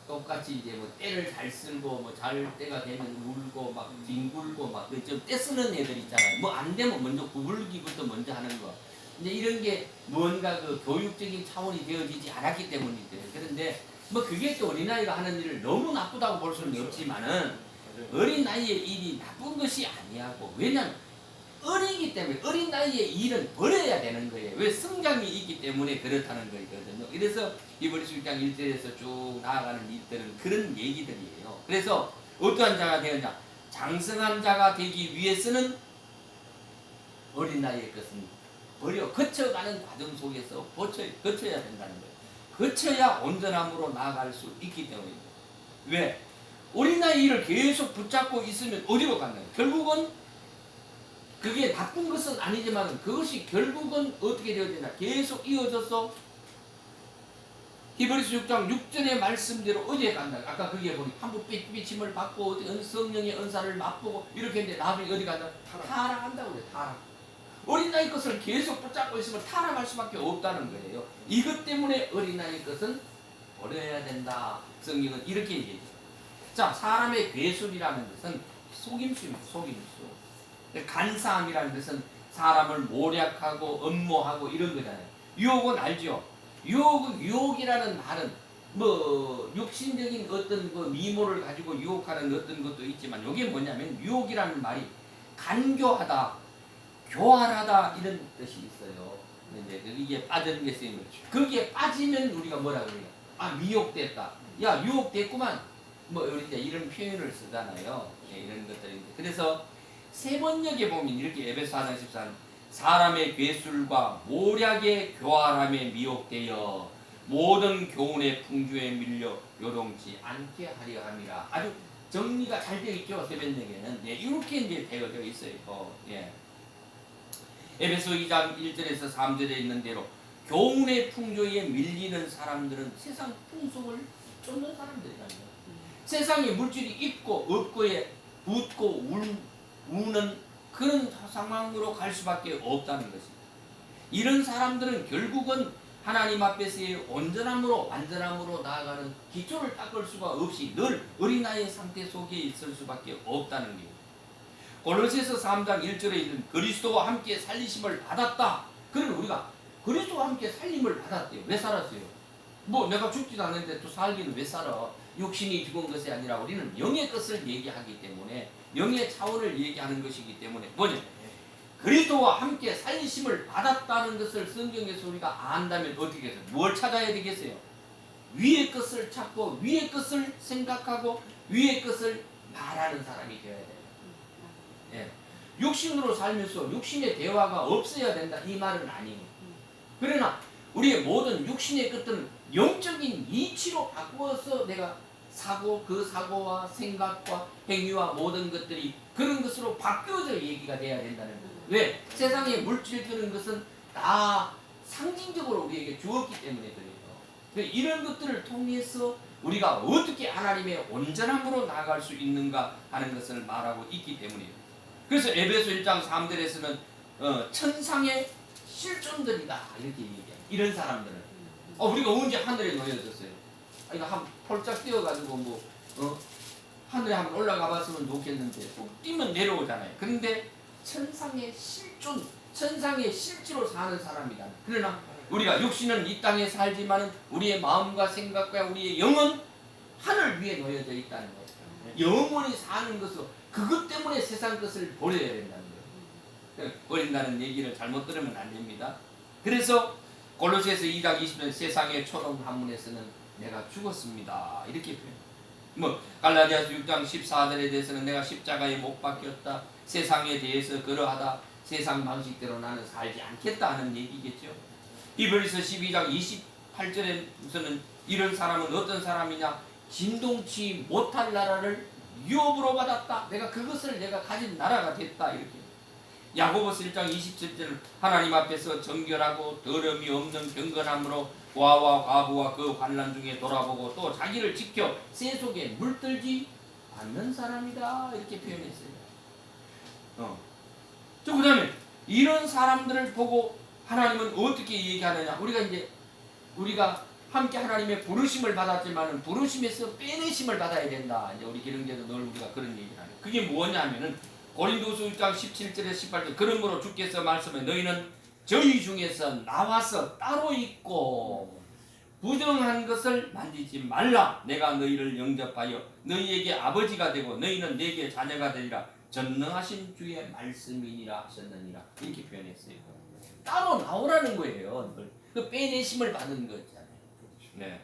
Speaker 3: 똑같이 이제 뭐 때를 잘 쓸고 뭐 잘 때가 되면 울고 막 뒹굴고 막 좀 때 쓰는 애들 있잖아요. 뭐 안 되면 먼저 구불기부터 먼저 하는 거. 이제 이런 게 뭔가 그 교육적인 차원이 되어지지 않았기 때문이죠. 그런데 뭐 그게 또 어린아이가 하는 일을 너무 나쁘다고 볼 수는 없지만은 어린아이의 일이 나쁜 것이 아니하고 왜냐면 어리기 때문에 어린 나이의 일은 버려야 되는 거예요. 왜 성장이 있기 때문에 그렇다는 거거든요. 그래서 히브리서 6장 1절에서 쭉 나아가는 일들은 그런 얘기들이에요. 그래서 어떠한 자가 되느냐? 장성한 자가 되기 위해서는 어린 나이의 것은 버려 거쳐가는 과정 속에서 거쳐야 된다는 거예요. 거쳐야 온전함으로 나아갈 수 있기 때문입니다. 왜? 어린 나이 일을 계속 붙잡고 있으면 어디로 간다는 거예요? 결국은 그게 나쁜 것은 아니지만 그것이 결국은 어떻게 되어야 되나 계속 이어져서 히브리서 6장 6절의 말씀대로 어디에 간다. 아까 거기에 보니 한번 삐침을 받고 성령의 은사를 맛보고 이렇게 했는데 나중에 어디 간다? 타락한다고 그래요. 타락. 어린나이 것을 계속 붙잡고 있으면 타락할 수밖에 없다는 거예요. 이것 때문에 어린나이 것은 버려야 된다. 성경은 이렇게 얘기해요. 자, 사람의 괴술이라는 것은 속임수입니다. 속임수. 간사함이라는 것은 사람을 모략하고 음모하고 이런 거잖아요. 유혹은 알죠. 유혹이라는 말은 뭐 육신적인 어떤 그 미모를 가지고 유혹하는 어떤 것도 있지만 이게 뭐냐면 유혹이라는 말이 간교하다, 교활하다 이런 뜻이 있어요. 이제 이게 빠지는 게 쓰이는 거죠. 거기에 빠지면 우리가 뭐라 그래요? 아 미혹됐다. 야 유혹됐구만. 뭐 이제 이런 표현을 쓰잖아요. 예, 이런 것들인데 그래서 세 번역에 보면 이렇게 에베소 4장 14절 사람의 괴술과 모략의 교활함에 미혹되어 모든 교훈의 풍조에 밀려 요동치 않게 하려 함이라. 아주 정리가 잘 되어 있죠. 세 번역에는 예, 이렇게 이제 되어 있어요. 예. 에베소 2장 1절에서 3절에 있는 대로 교훈의 풍조에 밀리는 사람들은 세상 풍속을 쫓는 사람들이랍니다. 세상에 물질이 있고 없고에 붙고 우는 그런 상황으로 갈 수밖에 없다는 것입니다. 이런 사람들은 결국은 하나님 앞에서의 온전함으로 완전함으로 나아가는 기초를 닦을 수가 없이 늘 어린아이의 상태 속에 있을 수밖에 없다는 겁니다. 골로새서 3장 1절에 있는 그리스도와 함께 살리심을 받았다. 그러면 우리가 그리스도와 함께 살림을 받았대요. 왜 살았어요? 뭐 내가 죽지도 않는데 또 살기는 왜 살아? 육신이 죽은 것이 아니라 우리는 영의 것을 얘기하기 때문에 영의 차원을 얘기하는 것이기 때문에 뭐냐? 그리스도와 함께 살리심을 받았다는 것을 성경에서 우리가 안다면 어떻게 해서 뭘 찾아야 되겠어요? 위의 것을 찾고 위의 것을 생각하고 위의 것을 말하는 사람이 되어야 돼요. 예. 육신으로 살면서 육신의 대화가 없어야 된다 이 말은 아니에요. 그러나 우리의 모든 육신의 것들은 영적인 이치로 바꾸어서 내가 그 사고와 생각과 행위와 모든 것들이 그런 것으로 바뀌어져 얘기가 돼야 된다는 거예요. 왜? 세상의 물질 그런 것은 다 상징적으로 우리에게 주었기 때문에 그래요. 이런 것들을 통해서 우리가 어떻게 하나님의 온전함으로 나아갈 수 있는가 하는 것을 말하고 있기 때문이에요. 그래서 에베소 1장 3절에서는 천상의 실존들이다 이렇게 얘기해요. 이런 사람들은 우리가 언제 하늘에 놓여졌어요? 이거 한 폴짝 뛰어가지고 하늘에 한번 올라가 봤으면 좋겠는데 뛰면 내려오잖아요. 그런데 천상의 실존, 천상의 실제로 사는 사람이다. 그러나 우리가 육신은 이 땅에 살지만은 우리의 마음과 생각과 우리의 영은 하늘 위에 놓여져 있다는 거예요. 영원히 사는 것으로 그것 때문에 세상 것을 버려야 된다는 거예요. 버린다는 얘기를 잘못 들으면 안 됩니다. 그래서 골로새서 2장 20절 세상의 초동 한문에서는 내가 죽었습니다. 이렇게 표현. 갈라디아서 6장 14절에 대해서는 내가 십자가에 못 박혔다. 세상에 대해서 그러하다. 세상 방식대로 나는 살지 않겠다 하는 얘기겠죠. 히브리서 12장 28절에서는 이런 사람은 어떤 사람이냐? 진동치 못할 나라를 유업으로 받았다. 내가 그것을 내가 가진 나라가 됐다. 이렇게. 야고보서 1장 27절은 하나님 앞에서 정결하고 더러움이 없는 경건함으로 고아와 과부와 그 환난 중에 돌아보고 또 자기를 지켜 새 속에 물들지 않는 사람이다. 이렇게 표현했어요. 그 다음에 이런 사람들을 보고 하나님은 어떻게 얘기하느냐? 우리가 함께 하나님의 부르심을 받았지만은 부르심에서 빼내심을 받아야 된다. 이제 우리 기능제도 늘 우리가 그런 얘기를 하네. 그게 뭐냐면은 고린도서 1장 17절에 18절 그러므로 주께서 말씀해 너희는 저희 중에서 나와서 따로 있고 부정한 것을 만지지 말라. 내가 너희를 영접하여 너희에게 아버지가 되고 너희는 내게 자녀가 되리라. 전능하신 주의 말씀이니라 하셨느니라. 이렇게 표현했어요. 따로 나오라는 거예요. 그 빼내심을 받은 거잖아요. 네.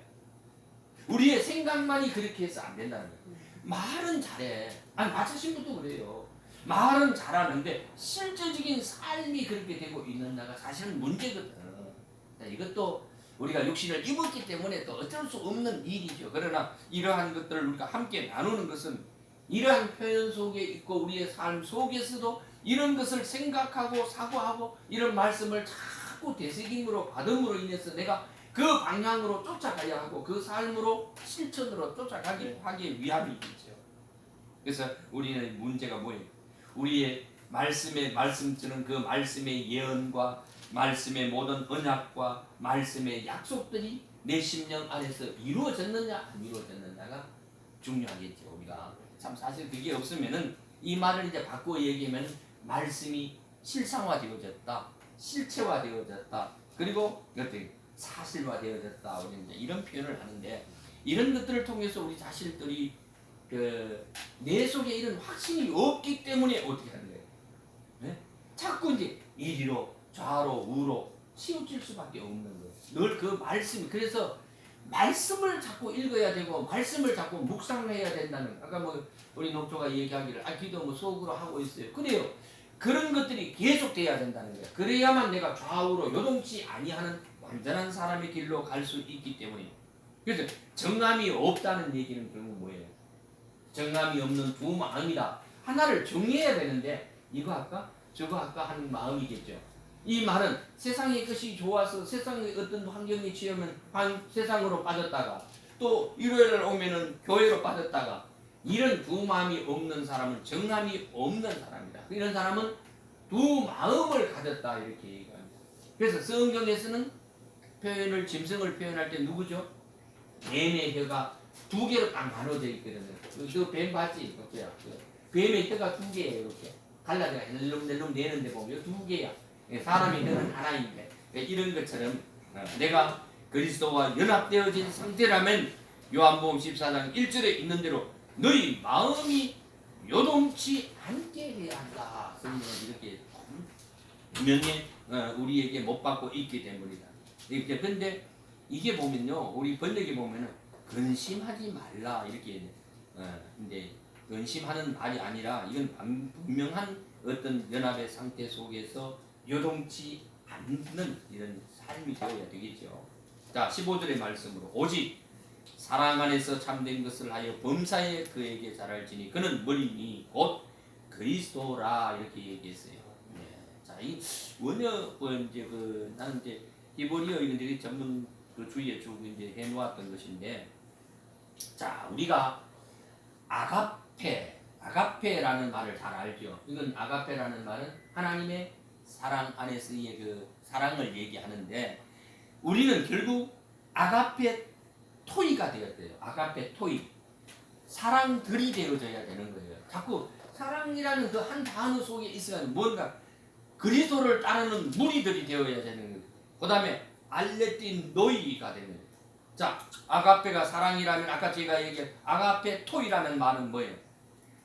Speaker 3: 우리의 생각만이 그렇게 해서 안 된다는 거예요. 말은 잘해. 마차신 것도 그래요. 말은 잘하는데 실제적인 삶이 그렇게 되고 있는다가 사실은 문제거든. 이것도 우리가 육신을 입었기 때문에 또 어쩔 수 없는 일이죠. 그러나 이러한 것들을 우리가 함께 나누는 것은 이러한 표현 속에 있고 우리의 삶 속에서도 이런 것을 생각하고 사고하고 이런 말씀을 자꾸 되새김으로 받음으로 인해서 내가 그 방향으로 쫓아가야 하고 그 삶으로 실천으로 쫓아가기 위함이 있죠. 그래서 우리는 문제가 뭐예요? 우리의 말씀처럼 그 말씀의 예언과 말씀의 모든 언약과 말씀의 약속들이 내 심령 안에서 이루어졌느냐 안 이루어졌느냐가 중요하겠죠. 우리가 참 사실 그게 없으면은 이 말을 이제 바꿔 얘기하면 말씀이 실상화되어졌다, 실체화되어졌다. 그리고 어떻게 사실화되어졌다. 우리 이제 이런 표현을 하는데 이런 것들을 통해서 우리 자신들이 내 속에 이런 확신이 없기 때문에 어떻게 하는 거예요? 네? 자꾸 이제 이리로 좌로 우로 치우칠 수밖에 없는 거예요. 늘 그 말씀이 그래서 말씀을 자꾸 읽어야 되고 말씀을 자꾸 묵상해야 된다는 아까 뭐 우리 녹조가 얘기하기를 기도 뭐 속으로 하고 있어요. 그래요. 그런 것들이 계속 돼야 된다는 거예요. 그래야만 내가 좌우로 요동치 아니하는 완전한 사람의 길로 갈 수 있기 때문에. 그래서 정함이 없다는 얘기는 결국 뭐예요? 정함이 없는 두 마음이다. 하나를 정리해야 되는데 이거 할까? 저거 할까 하는 마음이겠죠. 이 말은 세상의 것이 좋아서 세상의 어떤 환경에 취하면 세상으로 빠졌다가 또 일요일을 오면은 교회로 빠졌다가 이런 두 마음이 없는 사람은 정함이 없는 사람이다. 이런 사람은 두 마음을 가졌다 이렇게 얘기합니다. 그래서 성경에서는 표현을 짐승을 표현할 때 누구죠? 뱀의 혀가 두 개로 딱 나눠져 있거든요. 그 뱀 봤지? 뱀의 혀가 두 개예요. 이렇게 갈라져 낼름 내는데 보면 두 개야. 사람의 혀는 하나인데 이런 것처럼 내가 그리스도와 연합되어진 상태라면 요한복음 14장 1절에 있는 대로 너희 마음이 요동치 않게 해야 한다. 성경은 이렇게 분명히 우리에게 못 받고 있기 때문이다. 그런데 이게 보면요, 우리 번역에 보면은 근심하지 말라 이렇게 근데 근심하는 말이 아니라 이건 분명한 어떤 연합의 상태 속에서 요동치 않는 이런 삶이 되어야 되겠죠. 자, 15절의 말씀으로 오직 사랑 안에서 참된 것을 하여 범사에 그에게 잘할지니 그는 머리니 곧 그리스도라 이렇게 얘기했어요. 네. 자, 이 원어 이제 나는 이제 히브리어 이런 전문 주의에 주고 이제 해놓았던 것인데, 자, 우리가 아가페라는 말을 잘 알죠. 이건 아가페라는 말은 하나님의 사랑 안에서의 그 사랑을 얘기하는데 우리는 결국 아가페 토이가 되었대요. 아가페 토이. 사랑들이 되어져야 되는 거예요. 자꾸 사랑이라는 그 한 단어 속에 있어야 뭔가 그리스도를 따르는 무리들이 되어야 되는 거예요. 그 다음에 알레틴 노이가 되는 거예요. 자, 아가페가 사랑이라면 아까 제가 얘기한 아가페 토이라는 말은 뭐예요?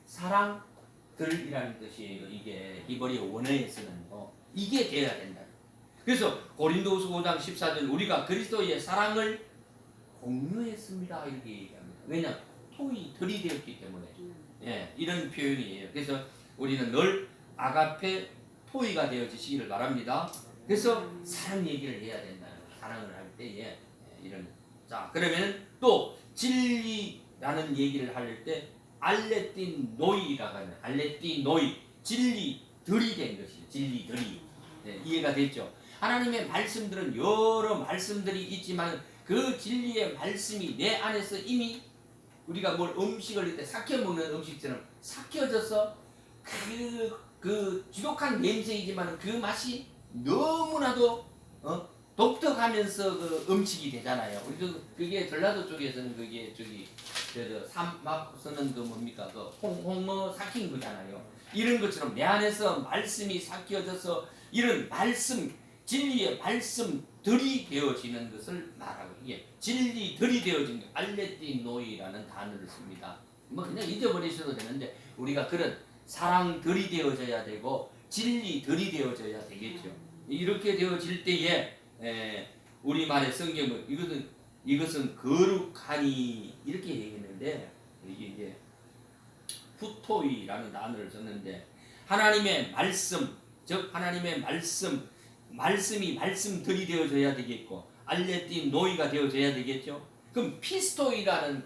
Speaker 3: 사랑들이라는 뜻이에요. 이게 히브리 원어에서는요. 이게 돼야 된다. 그래서 고린도후서 5장 14절 우리가 그리스도의 사랑을 공유했습니다 이렇게 얘기합니다. 왜냐? 토이들이 되었기 때문에. 예, 이런 표현이에요. 그래서 우리는 늘 아가페 토이가 되어지시기를 바랍니다. 그래서 사랑 얘기를 해야 된다. 사랑을 할 때에 이런. 자, 그러면 또 진리라는 얘기를 할 때 알레틴 노이라고 하는 알레틴 노이 진리들이 된 것이죠. 진리들이. 네, 이해가 됐죠? 하나님의 말씀들은 여러 말씀들이 있지만 그 진리의 말씀이 내 안에서 이미 우리가 뭘 음식을 할 때 삭혀 먹는 음식처럼 삭혀져서 그 지독한 냄새이지만 그 맛이 너무나도 독특하면서 그 음식이 되잖아요. 우리 그게 전라도 쪽에서는 그게 삼막 쓰는 그 뭡니까 그 홍어 삭힌 거잖아요. 이런 것처럼 내 안에서 말씀이 삭혀져서 이런 말씀 진리의 말씀들이 되어지는 것을 말하고 이게 진리들이 되어진 게 알레티노이라는 단어를 씁니다. 뭐 그냥 잊어버리셔도 되는데 우리가 그런 사랑들이 되어져야 되고 진리들이 되어져야 되겠죠. 이렇게 되어질 때에 우리말의 성경은 이것은 거룩하니 이렇게 얘기했는데 이게 이제 후토이라는 단어를 썼는데 하나님의 말씀 즉 하나님의 말씀이 말씀들이 되어져야 되겠고 알레틴 노이가 되어져야 되겠죠. 그럼 피스토이라는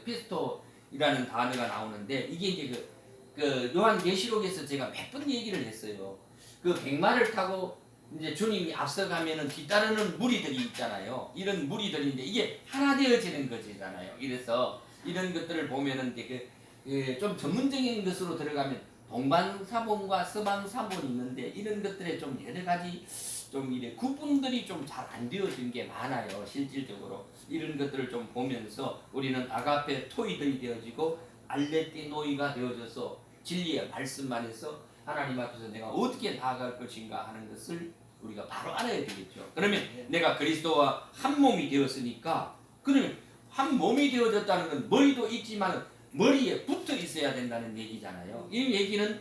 Speaker 3: 피스토이라는 단어가 나오는데 이게 이제 그 요한계시록에서 제가 몇 번 얘기를 했어요. 그 백마를 타고 이제 주님이 앞서가면은 뒤따르는 무리들이 있잖아요. 이런 무리들인데 이게 하나 되어지는 것이잖아요. 이래서 이런 것들을 보면은 이제 좀 전문적인 것으로 들어가면 동방사본과 서방사본이 있는데 이런 것들에 좀 여러 가지 좀 이래 구분들이 좀 잘 안 되어진 게 많아요. 실질적으로 이런 것들을 좀 보면서 우리는 아가페 토이들이 되어지고 알레티노이가 되어져서 진리의 말씀 안에서 하나님 앞에서 내가 어떻게 나아갈 것인가 하는 것을 우리가 바로 알아야 되겠죠. 그러면 내가 그리스도와 한 몸이 되었으니까, 그러면 한 몸이 되어졌다는 건 머리도 있지만 머리에 붙어 있어야 된다는 얘기잖아요. 이 얘기는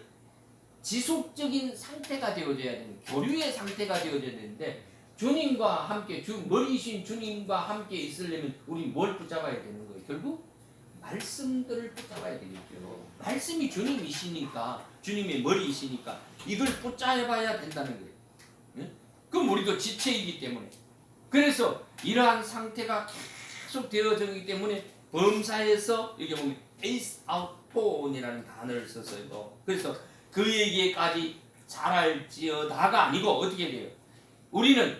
Speaker 3: 지속적인 상태가 되어져야 되는, 교류의 상태가 되어져야 되는데, 주님과 함께 머리이신 주님과 함께 있으려면 우리 뭘 붙잡아야 되는 거예요? 결국 말씀들을 붙잡아야 되겠죠. 말씀이 주님이시니까, 주님의 머리이시니까 이걸 붙잡아야 된다는 거예요. 예? 그럼 우리도 지체이기 때문에, 그래서 이러한 상태가 계속 되어지기 때문에 범사에서 여기 보면 에이스 아웃폰이라는 단어를 썼어요. 그래서 그에게까지 잘할지어다가 아니고 어떻게 돼요? 우리는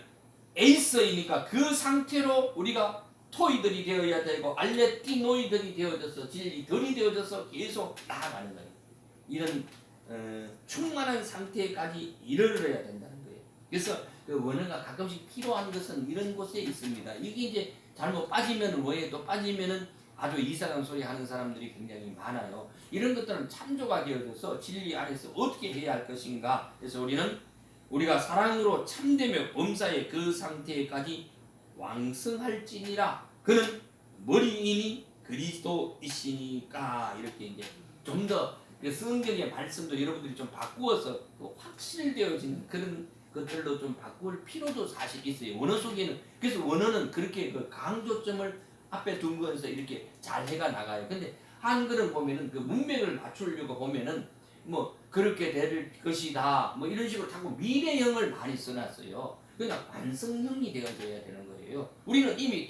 Speaker 3: 에이스이니까 그 상태로 우리가 토이들이 되어야 되고 알레티노이들이 되어져서 진리들이 되어져서 계속 나아가는 거예요. 이런 충만한 상태까지 이르러야 된다는 거예요. 그래서 그 원어가 가끔씩 필요한 것은 이런 곳에 있습니다. 이게 이제 잘못 빠지면 원에도 빠지면은 아주 이상한 소리 하는 사람들이 굉장히 많아요. 이런 것들은 참조가 되어져서 진리 안에서 어떻게 해야 할 것인가. 그래서 우리가 사랑으로 참되며 범사의 그 상태까지 왕성할지니라. 그는 머리이니 그리스도이시니까. 이렇게 이제 좀 더 성경의 말씀도 여러분들이 좀 바꾸어서 확실되어지는 그런 것들로 좀 바꿀 필요도 사실 있어요. 원어 속에는. 그래서 원어는 그렇게 그 강조점을 앞에 둔 거에서 이렇게 잘 해가 나가요. 근데 한글은 보면은 그 문맥을 맞추려고 보면은 뭐 그렇게 될 것이다 뭐 이런 식으로 자꾸 미래형을 많이 써놨어요. 그러니까 완성형이 되어져야 되는 거예요. 우리는 이미